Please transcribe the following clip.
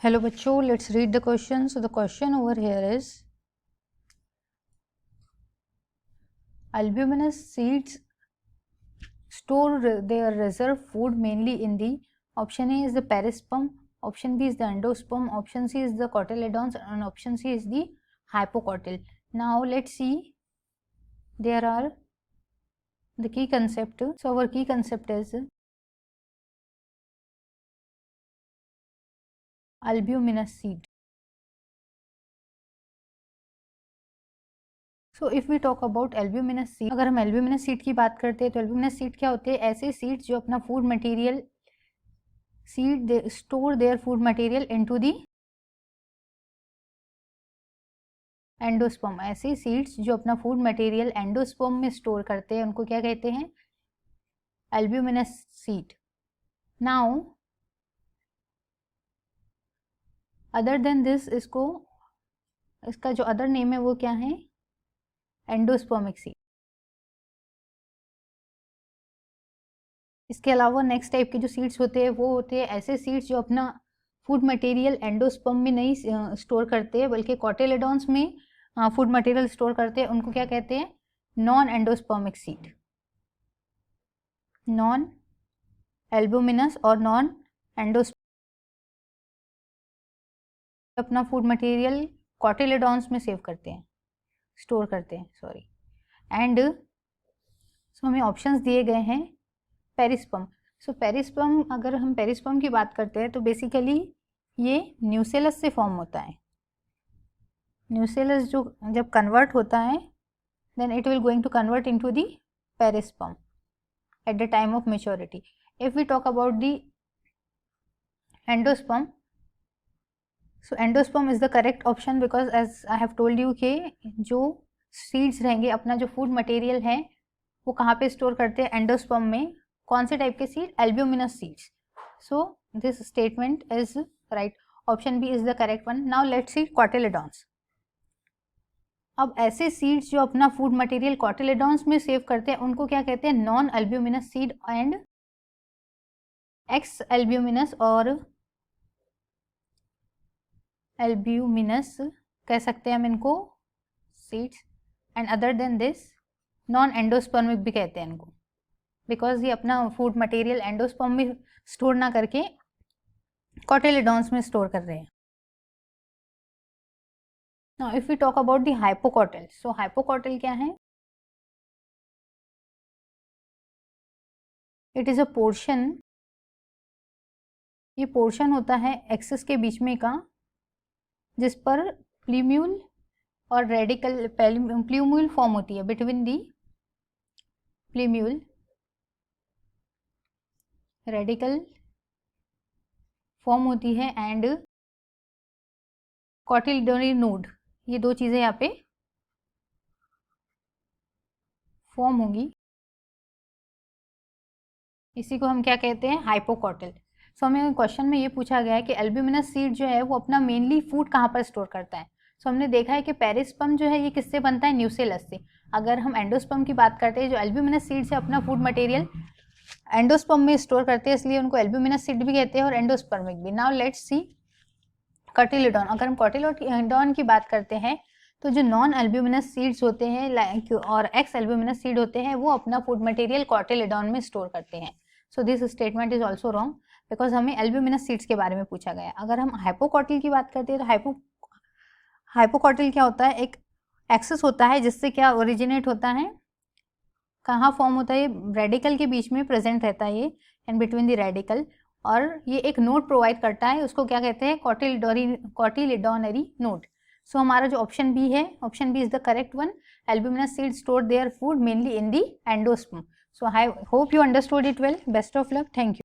Hello बच्चों, let's read the question. So the question over here is albuminous seeds store their reserve food mainly in the option A is the perisperm, option B is the endosperm, option C is the cotyledons, and option C is the hypocotyl. Now let's see, there are the key concept. So our key concept is albuminous seed. So if we talk about albuminous seed, अगर हम albuminous seed की बात करते हैं तो albuminous seed क्या होते हैं? ऐसे सीड्स जो अपना food material seed store their food material into the endosperm. ऐसे सीड्स जो अपना फूड मटेरियल एंडोस्पर्म में स्टोर करते हैं उनको क्या कहते हैं? Albuminous seed. Now other than this, इसका जो अदर नेम है वो क्या है? Endospermic seed. इसके अलावा नेक्स्ट टाइप के जो सीड्स होते हैं वो होते हैं ऐसे सीड्स जो अपना फूड मटेरियल एंडोस्पर्म में नहीं स्टोर करते हैं बल्कि कॉटिलेडॉन्स में फूड मटेरियल स्टोर करते हैं। उनको क्या कहते हैं? Non endospermic seed. Non albuminous और नॉन एंडोस्पर्म अपना फूड मटेरियल कॉटिलेडॉन्स में सेव करते हैं, स्टोर करते हैं, सॉरी। एंड सो हमें ऑप्शंस दिए गए हैं पेरिस्पर्म। सो पेरिस्पर्म, अगर हम पेरिस्पर्म की बात करते हैं तो बेसिकली ये न्यूसेलस से फॉर्म होता है। न्यूसेलस जो जब कन्वर्ट होता है then it will going to convert into the perisperm at the time of maturity. If we talk about the endosperm, so endosperm is the correct option because as I have told you कि जो seeds रहेंगे अपना जो food material है वो कहाँ पे store करते हैं? एंडोस्पर्म में। कौन से टाइप के seed? Albuminous seeds. So this statement is right, option B is the correct one. Now let's see cotyledons. अब ऐसे सीड्स जो अपना फूड मटेरियल कॉटिलेडॉन्स में सेव करते हैं उनको क्या कहते हैं? Non albuminous seed and ex albuminous और एल्ब्यूमिनस कह सकते हैं हम इनको seeds. And other than this non endospermic भी कहते हैं इनको, बिकॉज ये अपना फूड मटेरियल एंडोस्पर्म में स्टोर ना करके कॉटिलेडॉन्स में स्टोर कर रहे हैं। Now if we talk about the hypocotyl, so hypocotyl क्या है? इट इज अ पोर्शन, ये पोर्शन होता है एक्सिस के बीच में का जिस पर प्ल्यूम्यूल और रेडिकल, प्ल्यूम्यूल फॉर्म होती है between the plumule radical form होती है एंड कॉटिलेडोनरी नोड। ये दो चीज़ें यहाँ पे फॉर्म होंगी, इसी को हम क्या कहते हैं? हाइपोकॉटिल। सो हमें क्वेश्चन में ये पूछा गया है कि एल्ब्यूमिनस सीड जो है वो अपना मेनली फूड कहाँ पर स्टोर करता है। सो हमने देखा है कि पेरिस्पर्म जो है ये किससे बनता है? न्यूसेलस से। अगर हम एंडोस्पर्म की बात करते हैं, जो एल्ब्यूमिनस सीड से अपना फूड मटेरियल एंडोस्पर्म में स्टोर करते हैं, इसलिए उनको एल्ब्यूमिनस सीड भी कहते हैं और एंडोस्पर्मिक भी। Now let's C cotyledon. अगर हम कॉटिलेडॉन की बात करते हैं तो जो नॉन एल्ब्यूमिनस सीड्स होते हैं और एक्स एल्ब्यूमिनस सीड होते हैं वो अपना फूड मटेरियल कॉटिलेडॉन में स्टोर करते हैं। सो this statement is also wrong because हमें एल्ब्यूमिनस सीड्स के बारे में पूछा गया है। अगर हम हाइपोकॉटिल की बात करते हैं तो हाइपोकॉटिल क्या होता है? एक एक्सिस होता है जिससे क्या ओरिजिनेट होता है, कहाँ फॉर्म होता है? रेडिकल के बीच में प्रेजेंट रहता है ये, एंड बिटवीन द रेडिकल, और ये एक नोड प्रोवाइड करता है, उसको क्या कहते हैं? कॉटिलेडोनरी नोड। सो हमारा जो ऑप्शन बी है, option B is the correct one. Albuminous seed store their food mainly in the endosperm. So I hope you understood it well. Best of luck, thank you.